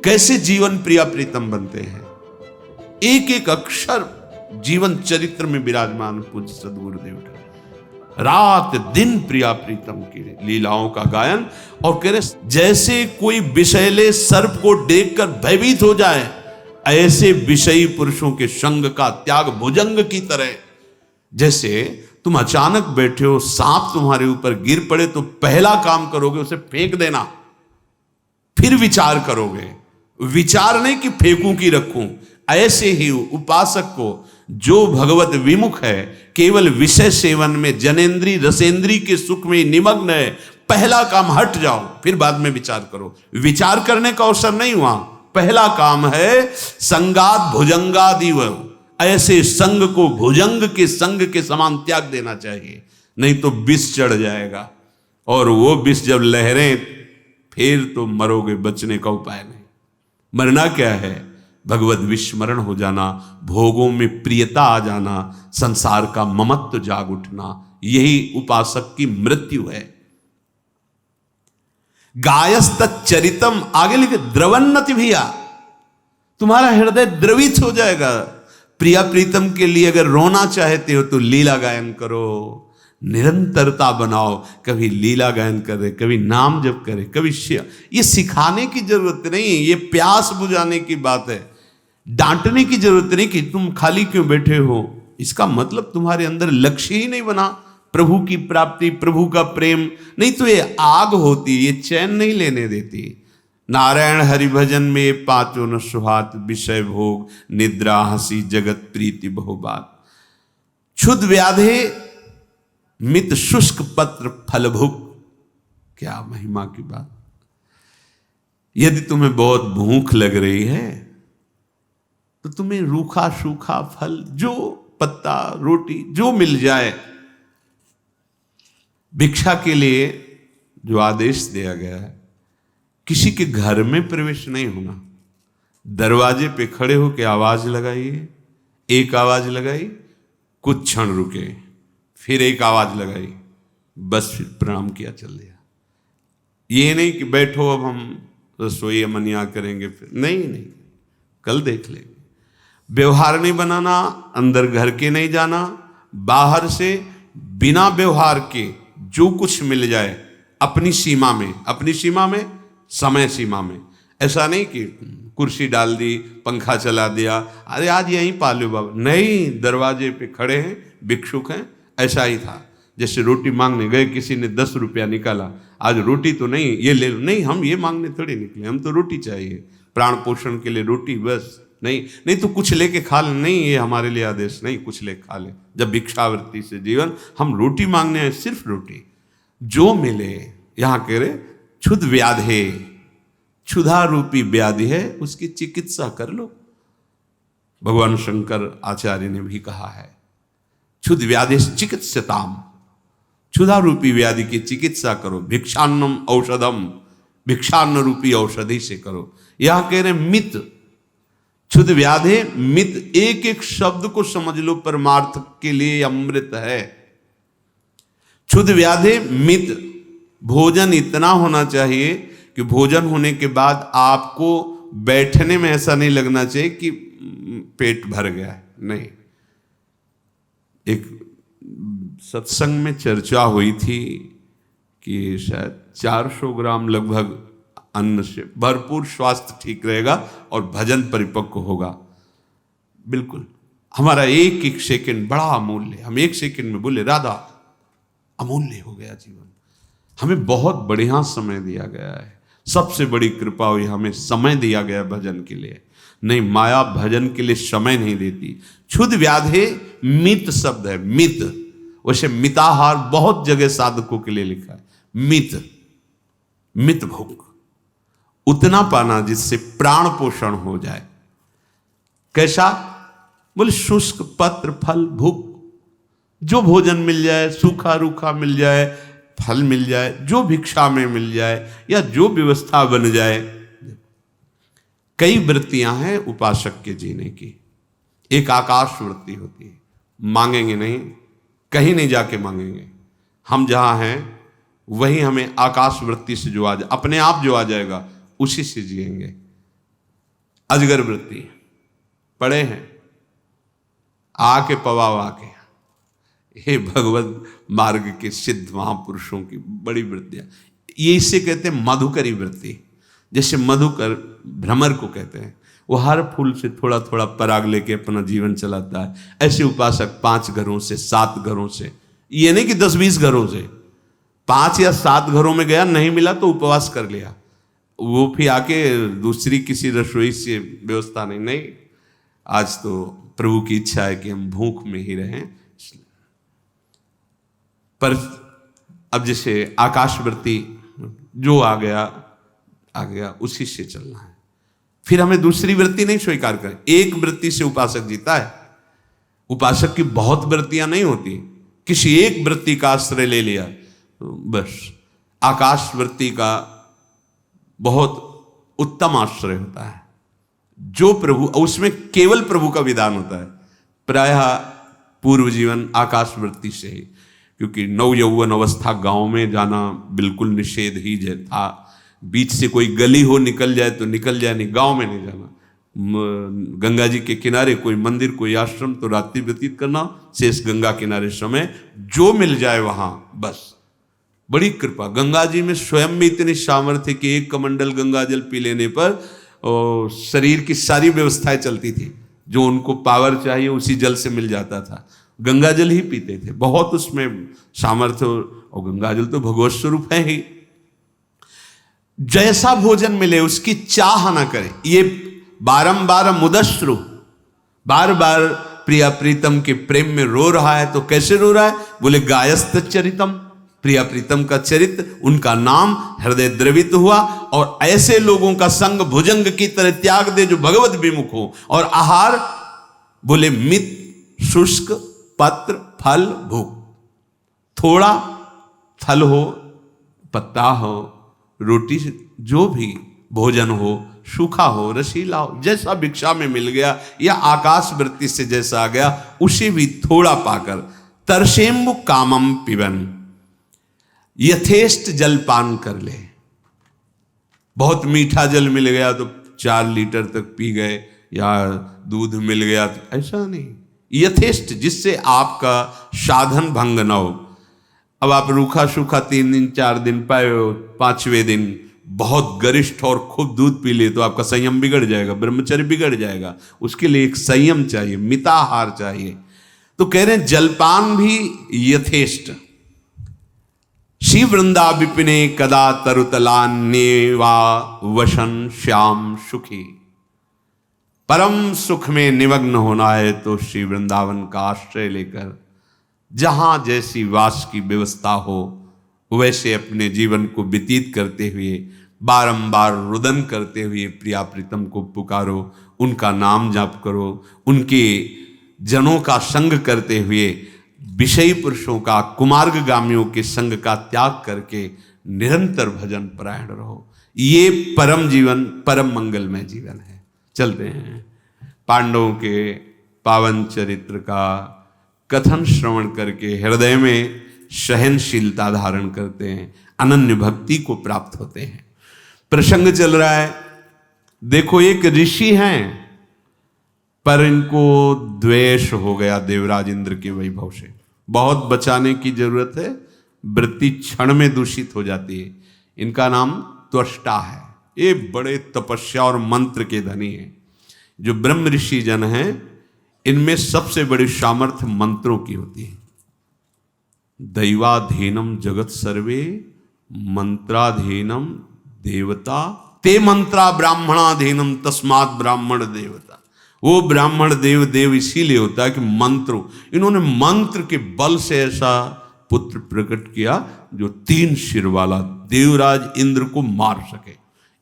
कैसे जीवन प्रिया प्रीतम बनते हैं। एक एक अक्षर जीवन चरित्र में विराजमान पूज्य सदगुरुदेव ठाकुर। रात दिन प्रिया प्रीतम की लीलाओं का गायन। और कह रहे जैसे कोई विषैले सर्प को देखकर भयभीत हो जाए, ऐसे विषयी पुरुषों के संग का त्याग भुजंग की तरह। जैसे तुम अचानक बैठे हो, सांप तुम्हारे ऊपर गिर पड़े तो पहला काम करोगे उसे फेंक देना, फिर विचार करोगे। विचार नहीं कि फेंकूं कि रखूं। ऐसे ही उपासक को जो भगवत विमुख है, केवल विषय सेवन में जनेन्द्री रसेंद्री के सुख में निमग्न है, पहला काम हट जाओ, फिर बाद में विचार करो। विचार करने का अवसर नहीं हुआ, पहला काम है संगात भुजंगादिव। ऐसे संग को भुजंग के संग के समान त्याग देना चाहिए, नहीं तो विष चढ़ जाएगा। और वो विष जब लहरें फिर तो मरोगे, बचने का उपाय नहीं। मरना क्या है? भगवत विस्मरण हो जाना, भोगों में प्रियता आ जाना, संसार का ममत्व जाग उठना, यही उपासक की मृत्यु है। गायस्त चरितम, आगे लिखे द्रवन्नति भैया, तुम्हारा हृदय द्रवित हो जाएगा। प्रिया प्रीतम के लिए अगर रोना चाहते हो तो लीला गायन करो, निरंतरता बनाओ। कभी लीला गायन करे, कभी नाम जप करे, कभी ये सिखाने की जरूरत नहीं, ये प्यास बुझाने की बात है। डांटने की जरूरत नहीं कि तुम खाली क्यों बैठे हो। इसका मतलब तुम्हारे अंदर लक्ष्य ही नहीं बना प्रभु की प्राप्ति, प्रभु का प्रेम। नहीं तो ये आग होती, ये चैन नहीं लेने देती। नारायण हरिभजन में पांचों न सुहात, विषय भोग निद्रा हंसी जगत प्रीति बहुबात। क्षुद व्याधे मित शुष्क पत्र फलभुक। क्या महिमा की बात। यदि तुम्हें बहुत भूख लग रही है तो तुम्हें रूखा सूखा फल, जो पत्ता रोटी जो मिल जाए। भिक्षा के लिए जो आदेश दिया गया है, किसी के घर में प्रवेश नहीं होना। दरवाजे पे खड़े होकर आवाज लगाइए, एक आवाज लगाई, कुछ क्षण रुके, फिर एक आवाज लगाई, बस फिर प्रणाम किया, चल दिया। ये नहीं कि बैठो अब हम रसोई अमनिया करेंगे, फिर नहीं, कल देख लेंगे। व्यवहार नहीं बनाना, अंदर घर के नहीं जाना, बाहर से बिना व्यवहार के जो कुछ मिल जाए अपनी सीमा में, समय सीमा में। ऐसा नहीं कि कुर्सी डाल दी, पंखा चला दिया, अरे आज यहीं पालो बाबा, नहीं, दरवाजे पे खड़े हैं, भिक्षुक हैं। ऐसा ही था, जैसे रोटी मांगने गए, किसी ने 10 रुपया निकाला, आज रोटी तो नहीं, ये ले लो। नहीं, हम ये मांगने थोड़ी निकले, हम तो रोटी चाहिए, प्राण पोषण के लिए रोटी, बस। नहीं तो कुछ लेके खा ले, नहीं, ये हमारे लिए आदेश नहीं, कुछ लेके खा ले। जब भिक्षावृत्ति से जीवन, हम रोटी मांगने हैं, सिर्फ रोटी, जो मिले। यहां कह रहे क्षुध व्याधे, क्षुधा रूपी व्याधि है, उसकी चिकित्सा कर लो। भगवान शंकर आचार्य ने भी कहा है, क्षुध व्याधि चिकित्सताम, क्षुधा रूपी व्याधि की चिकित्सा करो। भिक्षान्नम औषधम, भिक्षान्न रूपी औषधि से करो। यहां कह रहे मित, क्षुध व्याधे मित, एक एक शब्द को समझ लो, परमार्थ के लिए अमृत है। क्षुध व्याधे मित, भोजन इतना होना चाहिए कि भोजन होने के बाद आपको बैठने में ऐसा नहीं लगना चाहिए कि पेट भर गया है। नहीं, एक सत्संग में चर्चा हुई थी कि शायद 400 ग्राम लगभग अन्न से भरपूर स्वास्थ्य ठीक रहेगा और भजन परिपक्व होगा। बिल्कुल, हमारा एक एक सेकंड बड़ा अमूल्य। हम एक सेकंड में बोले राधा, अमूल्य हो गया जीवन। हमें बहुत बढ़िया समय दिया गया है, सबसे बड़ी कृपा हुई, हमें समय दिया गया भजन के लिए। नहीं, माया भजन के लिए समय नहीं देती। क्षुध व्याधे मित शब्द है, मित। वैसे मिताहार बहुत जगह साधकों के लिए लिखा है। मित भूख, उतना पाना जिससे प्राण पोषण हो जाए। कैसा? बोले शुष्क पत्र फल भूख, जो भोजन मिल जाए, सूखा रूखा मिल जाए, फल मिल जाए, जो भिक्षा में मिल जाए या जो व्यवस्था बन जाए। कई वृत्तियां हैं उपासक के जीने की। एक आकाश वृत्ति होती है, मांगेंगे नहीं, कहीं नहीं जाके मांगेंगे, हम जहां हैं वही हमें आकाश वृत्ति से जो आ जाए, अपने आप जो आ जाएगा उसी से जिएंगे। अजगर वृत्ति पढ़े हैं, आके पवाव आके, हे भगवत मार्ग के सिद्ध महापुरुषों की बड़ी वृत्तियां, ये इसे कहते हैं मधुकरी वृत्ति। जैसे मधुकर भ्रमर को कहते हैं, वो हर फूल से थोड़ा थोड़ा पराग लेके अपना जीवन चलाता है, ऐसे उपासक 5 घरों से 7 घरों से, ये नहीं कि 10-20 घरों से, 5 या 7 घरों में गया, नहीं मिला तो उपवास कर लिया, वो फिर आके दूसरी किसी रसोई से व्यवस्था नहीं, आज तो प्रभु की इच्छा है कि हम भूख में ही रहें। पर अब जैसे आकाशवृत्ति जो आ गया उसी से चलना है, फिर हमें दूसरी वृत्ति नहीं स्वीकार करें। एक वृत्ति से उपासक जीता है, उपासक की बहुत वृत्तियां नहीं होती, किसी एक वृत्ति का आश्रय ले लिया तो बस। आकाश वृत्ति का बहुत उत्तम आश्रय होता है, जो प्रभु, उसमें केवल प्रभु का विधान होता है, प्रायः पूर्व जीवन आकाश वृत्ति से ही, क्योंकि नव यौवन अवस्था गांव में जाना बिल्कुल निषेध ही था। बीच से कोई गली हो निकल जाए तो निकल जाए, नहीं गांव में नहीं जाना। गंगा जी के किनारे कोई मंदिर कोई आश्रम तो रात्रि व्यतीत करना, शेष गंगा किनारे समय जो मिल जाए वहां बस। बड़ी कृपा, गंगा जी में स्वयं में इतनी सामर्थ्य कि 1 कमंडल गंगा जल पी लेने पर शरीर की सारी व्यवस्थाएं चलती थी, जो उनको पावर चाहिए उसी जल से मिल जाता था, गंगा जल ही पीते थे, बहुत उसमें सामर्थ्य। और गंगा जल तो भगवत स्वरूप है ही। जैसा भोजन मिले उसकी चाह ना करें। ये बारंबार मुदश्रु, बार बार प्रिया प्रीतम के प्रेम में रो रहा है, तो कैसे रो रहा है? बोले गायस्त चरितम, प्रिया प्रीतम का चरित्र, उनका नाम हृदय द्रवित हुआ। और ऐसे लोगों का संग भुजंग की तरह त्याग दे जो भगवत विमुख हो। और आहार बोले मित शुष्क पत्र फल भूख, थोड़ा फल हो, पत्ता हो, रोटी, जो भी भोजन हो, सूखा हो, रसीला हो, जैसा भिक्षा में मिल गया या आकाश वृत्ति से जैसा आ गया, उसे भी थोड़ा पाकर तरसेम्बु कामम पिबन, यथेष्ट जलपान कर ले। बहुत मीठा जल मिल गया तो 4 लीटर तक पी गए, या दूध मिल गया तो ऐसा नहीं, यथेष्ट, जिससे आपका साधन भंग न हो। अब आप रूखा सूखा 3 दिन 4 दिन पाए हो, 5वें दिन बहुत गरिष्ठ और खूब दूध पी ले तो आपका संयम बिगड़ जाएगा, ब्रह्मचर्य बिगड़ जाएगा। उसके लिए एक संयम चाहिए, मिताहार चाहिए। तो कह रहे हैं जलपान भी यथेष्ट। श्री वृंदा विपिने कदा तरुतलान्ये वा वशन श्याम सुखी। परम सुख में निमग्न होना है तो श्री वृंदावन का आश्रय लेकर जहां जैसी वास की व्यवस्था हो वैसे अपने जीवन को व्यतीत करते हुए, बारंबार रुदन करते हुए प्रिया प्रीतम को पुकारो, उनका नाम जाप करो, उनके जनों का संग करते हुए विषयी पुरुषों का, कुमार्गगामियों के संग का त्याग करके निरंतर भजन परायण रहो। ये परम जीवन, परम मंगलमय जीवन है। चलते हैं पांडवों के पावन चरित्र का कथन श्रवण करके हृदय में सहनशीलता धारण करते हैं, अनन्य भक्ति को प्राप्त होते हैं। प्रसंग चल रहा है, देखो एक ऋषि हैं पर इनको द्वेष हो गया देवराज इंद्र के वैभव से। बहुत बचाने की जरूरत है, वृत्ति क्षण में दूषित हो जाती है। इनका नाम त्वष्टा है, ये बड़े तपस्या और मंत्र के धनी हैं। जो ब्रह्म ऋषि जन हैं इनमें सबसे बड़ी सामर्थ्य मंत्रों की होती है। दैवाधीनम जगत सर्वे मंत्राधीनम देवता ते मंत्रा ब्राह्मणाधीनम तस्मात् ब्राह्मण देवता। वो ब्राह्मण देव इसीलिए होता है कि मंत्रों, इन्होंने मंत्र के बल से ऐसा पुत्र प्रकट किया जो 3 सिर वाला देवराज इंद्र को मार सके।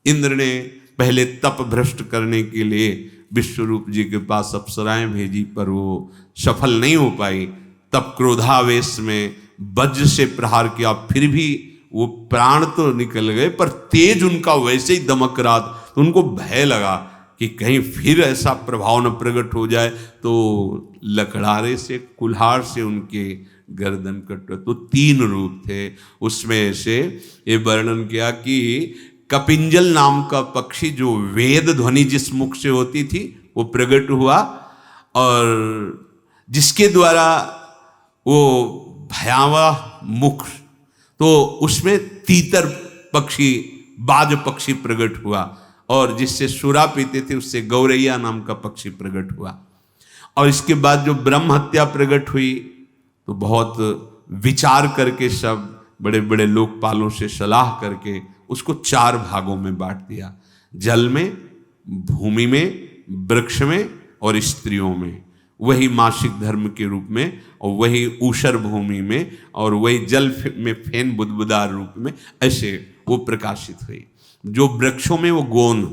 इंद्र ने पहले तप भ्रष्ट करने के लिए विश्वरूप जी के पास अप्सराएं भेजी पर वो सफल नहीं हो पाई। तब क्रोधावेश में वज्र से प्रहार किया, फिर भी वो प्राण तो निकल गए पर तेज उनका वैसे ही दमक रहा, तो उनको भय लगा कि कहीं फिर ऐसा प्रभाव न प्रकट हो जाए, तो लकड़ारे से, कुल्हाड़ से उनके गर्दन कट। तो 3 रूप थे, उसमें से ये वर्णन किया कि कपिंजल नाम का पक्षी, जो वेद ध्वनि जिस मुख से होती थी वो प्रकट हुआ, और जिसके द्वारा वो भयावह मुख, तो उसमें तीतर पक्षी, बाज पक्षी प्रकट हुआ, और जिससे सुरा पीते थे उससे गौरैया नाम का पक्षी प्रकट हुआ। और इसके बाद जो ब्रह्म हत्या प्रकट हुई तो बहुत विचार करके सब बड़े बड़े लोकपालों से सलाह करके उसको 4 भागों में बांट दिया, जल में, भूमि में, वृक्ष में और स्त्रियों में। वही मासिक धर्म के रूप में, और वही ऊषर भूमि में, और वही जल में फेन बुदबुदार रूप में, ऐसे वो प्रकाशित हुई। जो वृक्षों में वो गोंद,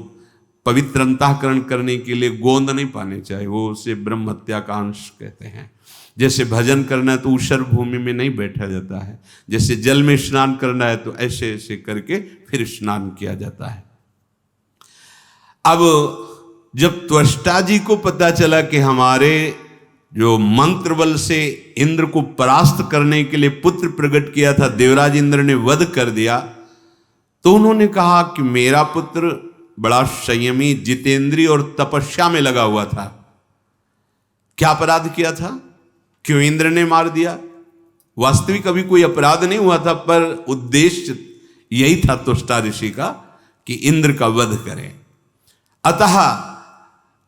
पवित्र अंतःकरण करने के लिए गोंद नहीं पाने चाहिए, वो उसे ब्रह्म हत्या का अंश कहते हैं। जैसे भजन करना है तो ऊषर भूमि में नहीं बैठा जाता है, जैसे जल में स्नान करना है तो ऐसे ऐसे करके फिर स्नान किया जाता है। अब जब त्वष्टा जी को पता चला कि हमारे जो मंत्र बल से इंद्र को परास्त करने के लिए पुत्र प्रकट किया था देवराज इंद्र ने वध कर दिया, तो उन्होंने कहा कि मेरा पुत्र बड़ा संयमी, जितेंद्रीय और तपस्या में लगा हुआ था। क्या अपराध किया था, क्यों इंद्र ने मार दिया? वास्तविक अभी कोई अपराध नहीं हुआ था, पर उद्देश्य यही था त्वष्टा ऋषि का कि इंद्र का वध करें। अतः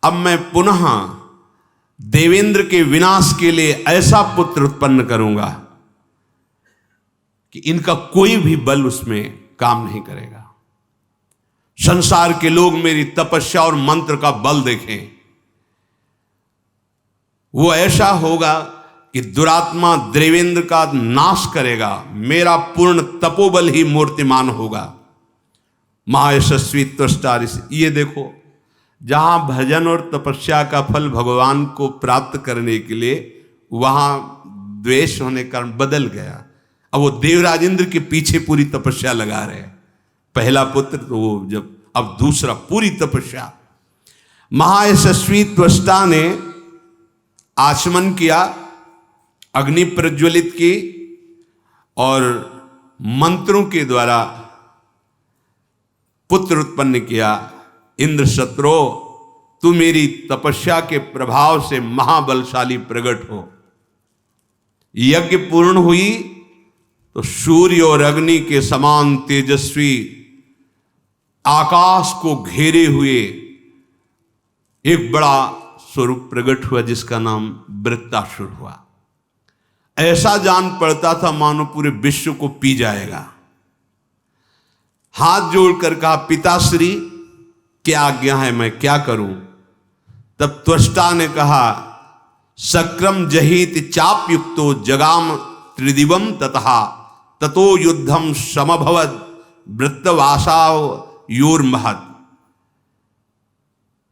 अब मैं पुनः देवेंद्र के विनाश के लिए ऐसा पुत्र उत्पन्न करूंगा कि इनका कोई भी बल उसमें काम नहीं करेगा। संसार के लोग मेरी तपस्या और मंत्र का बल देखें। वो ऐसा होगा कि दुरात्मा देवेंद्र का नाश करेगा, मेरा पूर्ण तपोबल ही मूर्तिमान होगा। महायशस्वी त्वष्टा ऋषि, ये देखो, जहां भजन और तपस्या का फल भगवान को प्राप्त करने के लिए, वहां द्वेष होने कारण बदल गया। अब वो देवराज इंद्र के पीछे पूरी तपस्या लगा रहे हैं। पहला पुत्र तो वो, जब अब दूसरा पूरी तपस्या। महायशस्वी त्वष्टा ने आचमन किया, अग्नि प्रज्वलित की और मंत्रों के द्वारा पुत्र उत्पन्न किया। इंद्र शत्रो, तू मेरी तपस्या के प्रभाव से महाबलशाली प्रकट हो। यज्ञ पूर्ण हुई तो सूर्य और अग्नि के समान तेजस्वी, आकाश को घेरे हुए एक बड़ा स्वरूप प्रकट हुआ, जिसका नाम वृत्तासुर हुआ। ऐसा जान पड़ता था मानो पूरे विश्व को पी जाएगा। हाथ जोड़कर कहा, पिताश्री क्या आज्ञा है, मैं क्या करूं? तब त्वष्टा ने कहा, सक्र जहित चाप युक्तो जगाम त्रिदिवम ततः ततो युद्धम समभवद वृत्तवासाव योर्महत।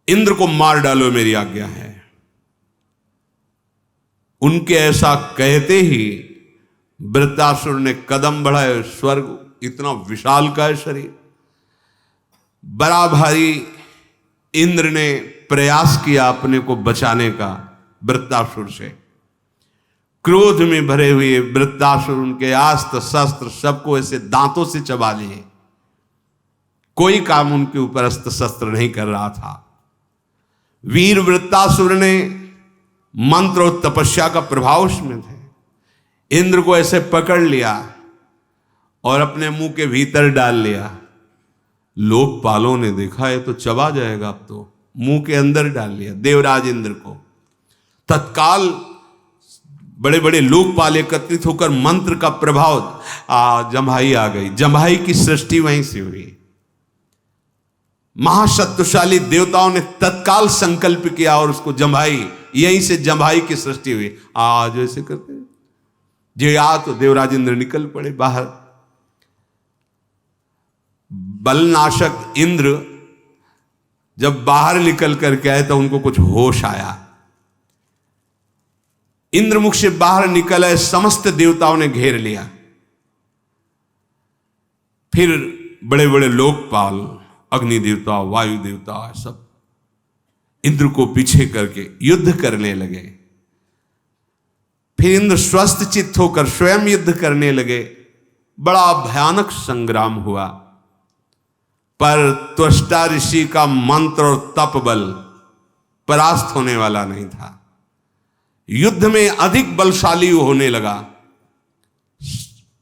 इंद्र को मार डालो, मेरी आज्ञा है। उनके ऐसा कहते ही वृत्तासुर ने कदम बढ़ाए। स्वर्ग इतना विशाल का है शरीर, बड़ा भारी। इंद्र ने प्रयास किया अपने को बचाने का वृत्तासुर से। क्रोध में भरे हुए वृत्तासुर उनके अस्त्र शस्त्र सबको ऐसे दांतों से चबा लिए। कोई काम उनके ऊपर अस्त्र शस्त्र नहीं कर रहा था। वीर वृत्तासुर ने मंत्र और तपस्या का प्रभाव उसमें थे। इंद्र को ऐसे पकड़ लिया और अपने मुंह के भीतर डाल लिया। लोकपालों ने देखा है तो चबा जाएगा, अब तो मुंह के अंदर डाल लिया देवराज इंद्र को। तत्काल बड़े बड़े लोकपाल एकत्रित होकर मंत्र का प्रभाव, जम्भाई आ गई। जम्भाई की सृष्टि वहीं से हुई। महाशक्तिशाली देवताओं ने तत्काल संकल्प किया और उसको जम्भाई, यहीं से जम्भाई की सृष्टि हुई। आज ऐसे करते जे आ तो देवराज इंद्र निकल पड़े बाहर। बलनाशक इंद्र जब बाहर निकल करके आए तो उनको कुछ होश आया। इंद्रमुख से बाहर निकल आए, समस्त देवताओं ने घेर लिया। फिर बड़े बड़े लोकपाल, अग्नि देवता, वायु देवता, सब इंद्र को पीछे करके युद्ध करने लगे। फिर इंद्र स्वस्थ चित्त होकर स्वयं युद्ध करने लगे। बड़ा भयानक संग्राम हुआ। पर त्वष्टा ऋषि का मंत्र और तप बल परास्त होने वाला नहीं था। युद्ध में अधिक बलशाली होने लगा।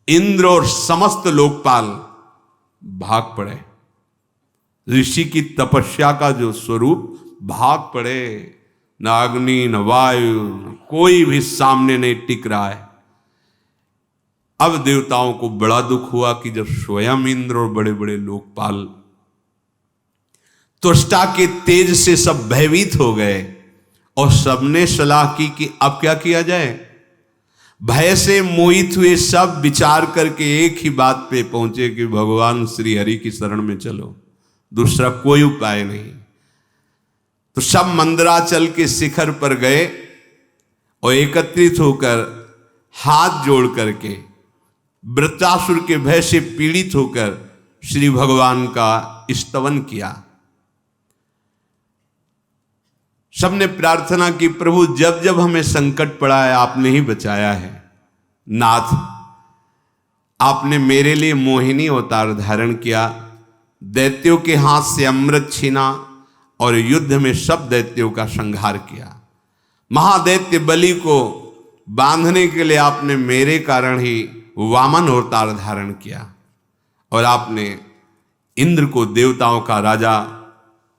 इंद्र और समस्त लोकपाल भाग पड़े। ऋषि की तपस्या का जो स्वरूप, भाग पड़े। न अग्नि न वायु न कोई भी सामने नहीं टिक रहा है। अब देवताओं को बड़ा दुख हुआ कि जब स्वयं इंद्र और बड़े बड़े लोकपाल त्वष्टा के तेज से सब भयभीत हो गए और सबने सलाह की कि अब क्या किया जाए। भय से मोहित हुए सब विचार करके एक ही बात पे पहुंचे कि भगवान श्री हरि की शरण में चलो, दूसरा कोई उपाय नहीं। तो सब मंदराचल के शिखर पर गए और एकत्रित होकर हाथ जोड़ करके वृत्रासुर के भय से पीड़ित होकर श्री भगवान का स्तवन किया। सबने प्रार्थना की, प्रभु जब जब हमें संकट पड़ा है आपने ही बचाया है। नाथ, आपने मेरे लिए मोहिनी अवतार धारण किया, दैत्यों के हाथ से अमृत छीना और युद्ध में सब दैत्यों का संहार किया। महादैत्य बलि को बांधने के लिए आपने मेरे कारण ही वामन अवतार धारण किया और आपने इंद्र को देवताओं का राजा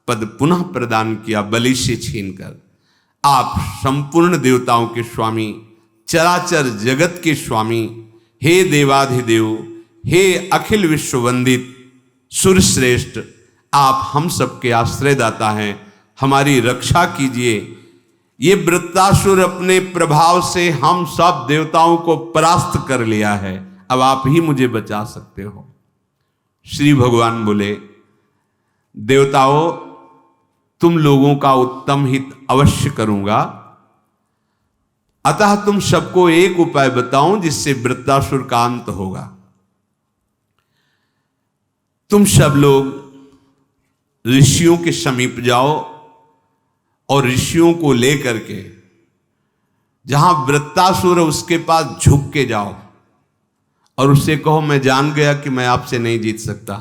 पद पुनः प्रदान किया बलि से छीनकर। आप संपूर्ण देवताओं के स्वामी, चराचर जगत के स्वामी, हे देवाधिदेव, हे अखिल विश्व वंदित सुरश्रेष्ठ, आप हम सबके आश्रयदाता हैं, हमारी रक्षा कीजिए। ये वृत्रासुर अपने प्रभाव से हम सब देवताओं को परास्त कर लिया है, अब आप ही मुझे बचा सकते हो। श्री भगवान बोले, देवताओं, तुम लोगों का उत्तम हित अवश्य करूंगा, अतः तुम सबको एक उपाय बताऊं जिससे वृत्रासुर का अंत होगा। तुम सब लोग ऋषियों के समीप जाओ और ऋषियों को लेकर के जहां वृत्रासुर है उसके पास झुक के जाओ और उससे कहो मैं जान गया कि मैं आपसे नहीं जीत सकता,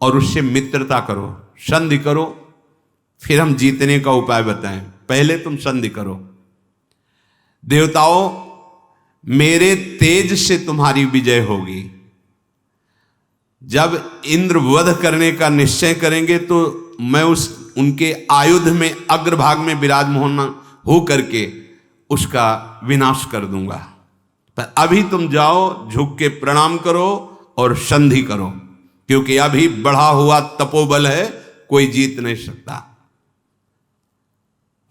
और उससे मित्रता करो, संधि करो, फिर हम जीतने का उपाय बताएं। पहले तुम संधि करो। देवताओं, मेरे तेज से तुम्हारी विजय होगी। जब इंद्र वध करने का निश्चय करेंगे तो मैं उनके आयुध में अग्रभाग में विराजमान हो करके उसका विनाश कर दूंगा। पर अभी तुम जाओ, झुक के प्रणाम करो और संधि करो, क्योंकि अभी बढ़ा हुआ तपोबल है, कोई जीत नहीं सकता।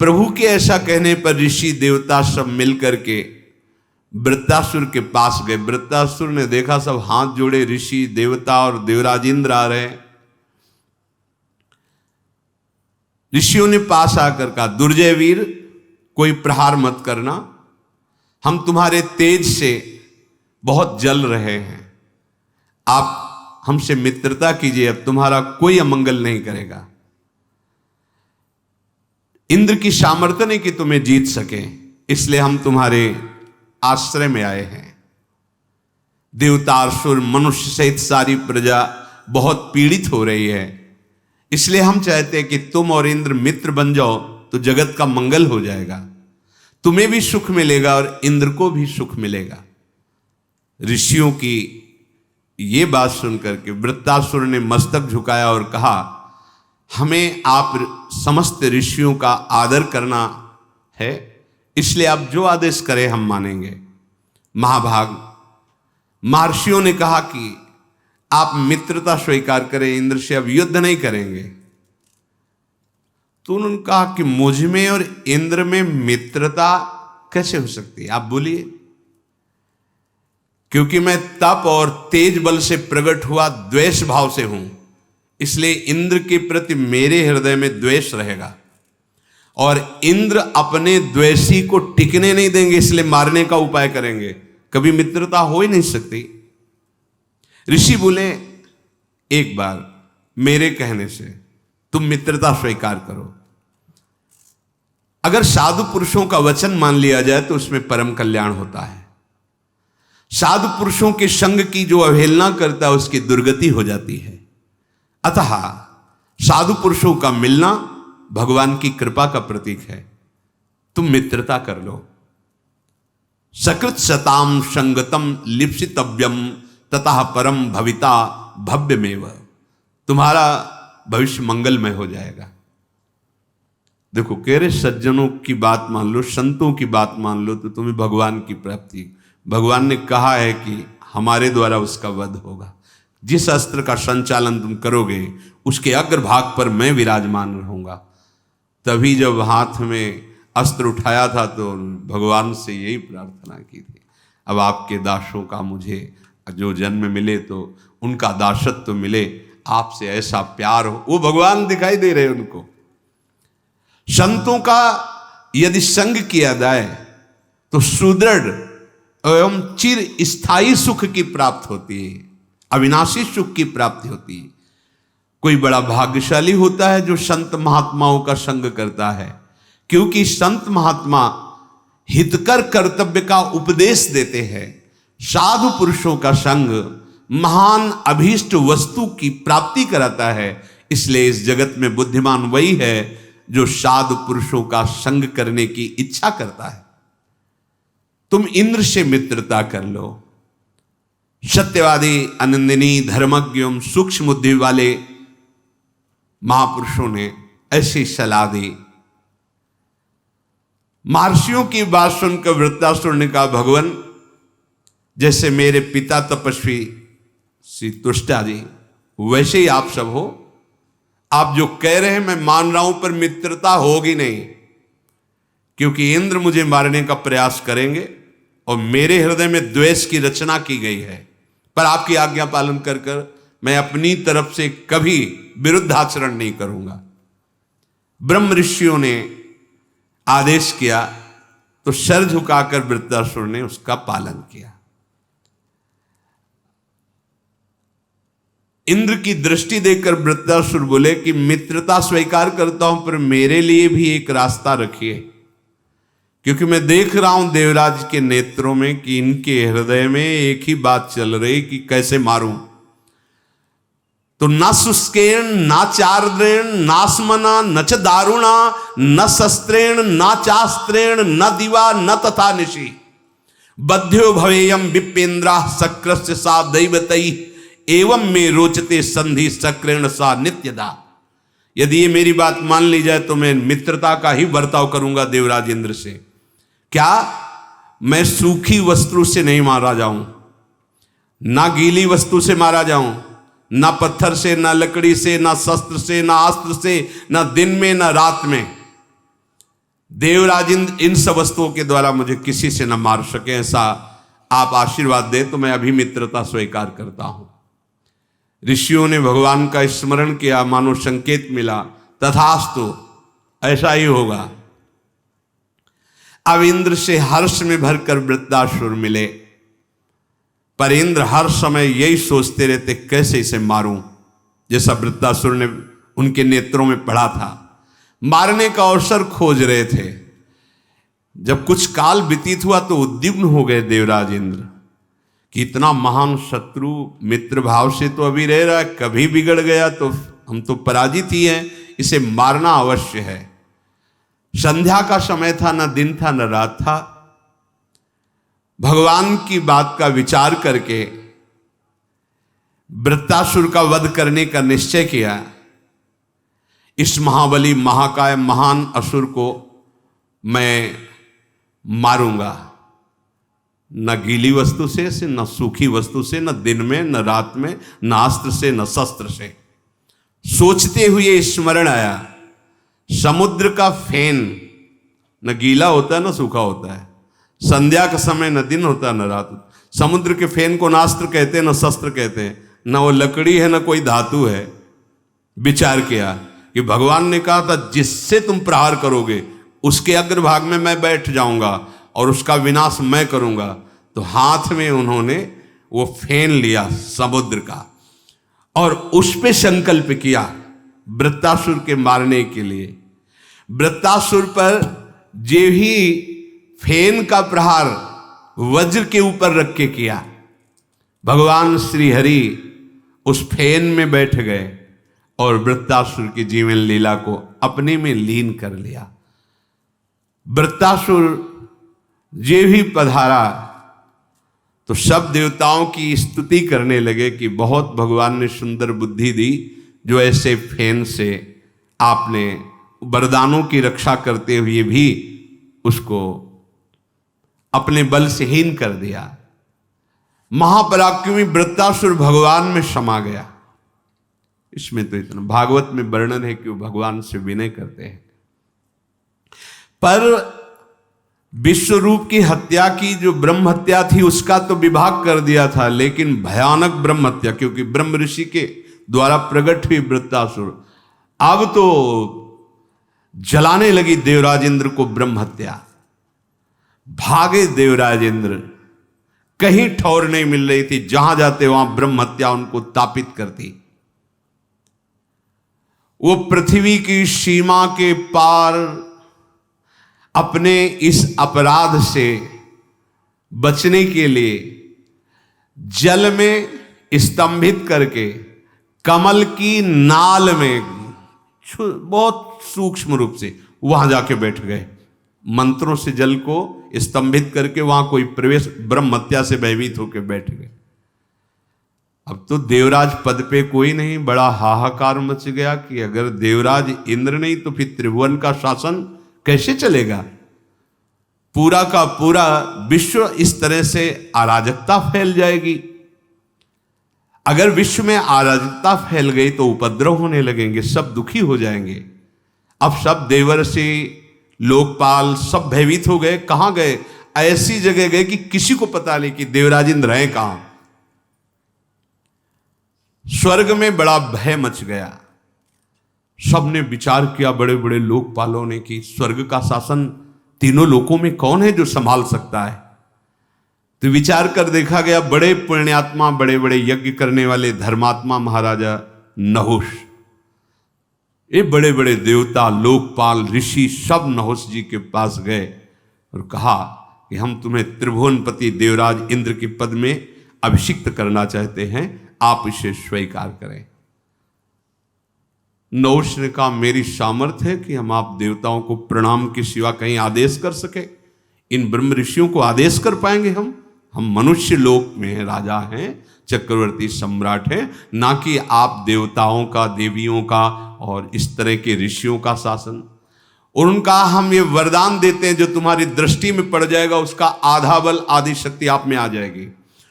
प्रभु के ऐसा कहने पर ऋषि देवता सब मिलकर के वृत्रासुर के पास गए। वृत्रासुर ने देखा सब हाथ जोड़े, ऋषि देवता और देवराज इंद्र आ रहे। ऋषियों ने पास आकर कहा, दुर्जय वीर, कोई प्रहार मत करना, हम तुम्हारे तेज से बहुत जल रहे हैं, आप हमसे मित्रता कीजिए, अब तुम्हारा कोई अमंगल नहीं करेगा। इंद्र की सामर्थ्य नहीं कि तुम्हें जीत सके, इसलिए हम तुम्हारे आश्रय में आए हैं। देवता, असुर, मनुष्य सहित सारी प्रजा बहुत पीड़ित हो रही है, इसलिए हम चाहते हैं कि तुम और इंद्र मित्र बन जाओ तो जगत का मंगल हो जाएगा, तुम्हें भी सुख मिलेगा और इंद्र को भी सुख मिलेगा। ऋषियों की ये बात सुनकर के वृत्रासुर ने मस्तक झुकाया और कहा, हमें आप समस्त ऋषियों का आदर करना है, इसलिए आप जो आदेश करें हम मानेंगे। महाभाग महर्षियों ने कहा कि आप मित्रता स्वीकार करें, इंद्र से अब युद्ध नहीं करेंगे। तो उन्होंने कहा कि मुझ में और इंद्र में मित्रता कैसे हो सकती है, आप बोलिए। क्योंकि मैं तप और तेज बल से प्रकट हुआ द्वेष भाव से हूं, इसलिए इंद्र के प्रति मेरे हृदय में द्वेष रहेगा और इंद्र अपने द्वेषी को टिकने नहीं देंगे, इसलिए मारने का उपाय करेंगे, कभी मित्रता हो ही नहीं सकती। ऋषि बोले, एक बार मेरे कहने से तुम मित्रता स्वीकार करो। अगर साधु पुरुषों का वचन मान लिया जाए तो उसमें परम कल्याण होता है। साधु पुरुषों के संग की जो अवहेलना करता है उसकी दुर्गति हो जाती है। अतः साधु पुरुषों का मिलना भगवान की कृपा का प्रतीक है। तुम मित्रता कर लो। सकृत सताम संगतम लिप्सितव्यम ततः परम भविता भव्यमेव। तुम्हारा भविष्य मंगलमय हो जाएगा। देखो, कह रहे सज्जनों की बात मान लो, संतों की बात मान लो तो तुम्हें भगवान की प्राप्ति। भगवान ने कहा है कि हमारे द्वारा उसका वध होगा। जिस अस्त्र का संचालन तुम करोगे उसके अग्रभाग पर मैं विराजमान रहूंगा। तभी जब हाथ में अस्त्र उठाया था तो भगवान से यही प्रार्थना की थी, अब आपके दासों का मुझे जो जन्म मिले तो उनका दासत्व मिले, आपसे ऐसा प्यार हो। वो भगवान दिखाई दे रहे उनको। संतों का यदि संग किया जाए तो सुदृढ़ एवं चिर स्थायी सुख की प्राप्ति होती है, अविनाशी सुख की प्राप्ति होती है। कोई बड़ा भाग्यशाली होता है जो संत महात्माओं का संग करता है, क्योंकि संत महात्मा हितकर कर्तव्य का उपदेश देते हैं। साधु पुरुषों का संग महान अभीष्ट वस्तु की प्राप्ति कराता है। इसलिए इस जगत में बुद्धिमान वही है जो साधु पुरुषों का संग करने की इच्छा करता है। तुम इंद्र से मित्रता कर लो। सत्यवादी, आनंदिनी, धर्मज्ञ एवं सूक्ष्म बुद्धि वाले महापुरुषों ने ऐसी सलाह दी। महर्षियों की बात सुनकर वृत्तासुर ने कहा, भगवान, जैसे मेरे पिता तपस्वी श्री तुष्टा जी, वैसे ही आप सब हो। आप जो कह रहे हैं मैं मान रहा हूं, पर मित्रता होगी नहीं, क्योंकि इंद्र मुझे मारने का प्रयास करेंगे और मेरे हृदय में द्वेष की रचना की गई है। पर आपकी आज्ञा पालन कर कर मैं अपनी तरफ से कभी विरुद्ध आचरण नहीं करूंगा। ब्रह्म ऋषियों ने आदेश किया तो सर झुकाकर वृत्तासुर ने उसका पालन किया। इंद्र की दृष्टि देखकर वृत्तासुर बोले कि मित्रता स्वीकार करता हूं, पर मेरे लिए भी एक रास्ता रखिए, क्योंकि मैं देख रहा हूं देवराज के नेत्रों में कि इनके हृदय में एक ही बात चल रही कि कैसे मारूं। तो न शुष्केण न चार्द्रेण नास्मना न च दारुणा न शस्त्रेण न चास्त्रेण न दिवा न तथा निशि बध्यो भवेयम विपेन्द्रा शक्रस्य सा दैवतई एवं में रोचते संधि शक्रेण सा नित्यदा। यदि ये मेरी बात मान ली जाए तो मैं मित्रता का ही बर्ताव करूंगा देवराज इंद्र से। क्या मैं सूखी वस्तु से नहीं मारा जाऊं, ना गीली वस्तु से मारा जाऊं, ना पत्थर से, ना लकड़ी से, ना शस्त्र से, ना अस्त्र से, ना दिन में ना रात में। देवराज इंद्र इन सब वस्तुओं के द्वारा मुझे किसी से न मार सके, ऐसा आप आशीर्वाद दे तो मैं अभी मित्रता स्वीकार करता हूं। ऋषियों ने भगवान का स्मरण किया, मानो संकेत मिला, तथास्तु ऐसा ही होगा। अब इंद्र से हर्ष में भरकर वृत्तासुर मिले, पर इंद्र हर समय यही सोचते रहते कैसे इसे मारूं, जैसा वृत्तासुर ने उनके नेत्रों में पड़ा था। मारने का अवसर खोज रहे थे। जब कुछ काल व्यतीत हुआ तो उद्विग्न हो गए देवराज इंद्र कि इतना महान शत्रु मित्र भाव से तो अभी रह रहा है, कभी बिगड़ गया तो हम तो पराजित ही हैं, इसे मारना अवश्य है। संध्या का समय था, न दिन था न रात था। भगवान की बात का विचार करके वृत्तासुर का वध करने का निश्चय किया। इस महाबली महाकाय महान असुर को मैं मारूंगा, न गीली वस्तु से, न सूखी वस्तु से, न दिन में न रात में, न अस्त्र से न शस्त्र से। सोचते हुए स्मरण आया, समुद्र का फेन न गीला होता है न सूखा होता है, संध्या का समय न दिन होता न रात। समुद्र के फेन को न अस्त्र कहते न शस्त्र कहते हैं, न वो लकड़ी है न कोई धातु है। विचार किया कि भगवान ने कहा था जिससे तुम प्रहार करोगे उसके अग्रभाग में मैं बैठ जाऊंगा और उसका विनाश मैं करूंगा। तो हाथ में उन्होंने वो फेन लिया समुद्र का और उस पे संकल्प किया वृत्तासुर के मारने के लिए। वृत्तासुर पर जे ही फेन का प्रहार वज्र के ऊपर रख के किया, भगवान श्री हरि उस फेन में बैठ गए और वृत्तासुर की जीवन लीला को अपने में लीन कर लिया। वृत्तासुर जे भी पधारा तो सब देवताओं की स्तुति करने लगे कि बहुत भगवान ने सुंदर बुद्धि दी, जो ऐसे फेन से आपने वरदानों की रक्षा करते हुए भी उसको अपने बल से हीन कर दिया। महापराक्रमी वृत्तासुर भगवान में समा गया। इसमें तो इतना भागवत में वर्णन है कि वो भगवान से विनय करते हैं। पर विश्वरूप की हत्या की जो ब्रह्म हत्या थी उसका तो विभाग कर दिया था, लेकिन भयानक ब्रह्म हत्या, क्योंकि ब्रह्म ऋषि के द्वारा प्रकट हुई वृत्तासुर अब तो जलाने लगी देवराज इंद्र को ब्रह्म हत्या। भागे देवराज इंद्र, कहीं ठौर नहीं मिल रही थी, जहां जाते वहां ब्रह्म हत्या उनको तापित करती। वो पृथ्वी की सीमा के पार अपने इस अपराध से बचने के लिए जल में स्तंभित करके कमल की नाल में बहुत सूक्ष्म रूप से वहां जाके बैठ गए। मंत्रों से जल को स्तंभित करके वहां कोई प्रवेश, ब्रह्म हत्या से भयभीत होकर बैठ गए। अब तो देवराज पद पे कोई नहीं, बड़ा हाहाकार मच गया कि अगर देवराज इंद्र नहीं तो फिर त्रिभुवन का शासन कैसे चलेगा। पूरा का पूरा विश्व इस तरह से अराजकता फैल जाएगी। अगर विश्व में अराजकता फैल गई तो उपद्रव होने लगेंगे, सब दुखी हो जाएंगे। अब सब देवर्षि लोकपाल सब भयभीत हो गए। कहां गए? ऐसी जगह गए कि किसी को पता नहीं कि देवराज इंद्र हैं कहां। स्वर्ग में बड़ा भय मच गया। सबने विचार किया, बड़े बड़े लोकपालों ने, कि स्वर्ग का शासन तीनों लोकों में कौन है जो संभाल सकता है। तो विचार कर देखा गया, बड़े पुण्यात्मा, बड़े बड़े यज्ञ करने वाले धर्मात्मा महाराजा नहुष, ये बड़े बड़े देवता, लोकपाल, ऋषि सब नहुष जी के पास गए और कहा कि हम तुम्हें त्रिभुवनपति देवराज इंद्र के पद में अभिषिक्त करना चाहते हैं, आप इसे स्वीकार करें। नहुष ने कहा, मेरी सामर्थ्य है कि हम आप देवताओं को प्रणाम के सिवा कहीं आदेश कर सके। इन ब्रह्म ऋषियों को आदेश कर पाएंगे हम मनुष्य लोक में हैं, राजा हैं, चक्रवर्ती सम्राट हैं, ना कि आप देवताओं का, देवियों का और इस तरह के ऋषियों का शासन। और उनका हम ये वरदान देते हैं, जो तुम्हारी दृष्टि में पड़ जाएगा उसका आधा बल, आधी शक्ति आप में आ जाएगी,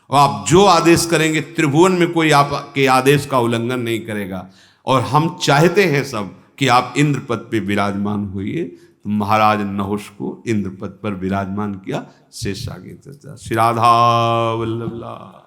और आप जो आदेश करेंगे त्रिभुवन में कोई आपके आदेश का उल्लंघन नहीं करेगा। और हम चाहते हैं सब कि आप इंद्र पद पे विराजमान होइए। तो महाराज नहुष को इंद्र पद पर विराजमान किया। शेष आगे श्री राधा वल्लभ।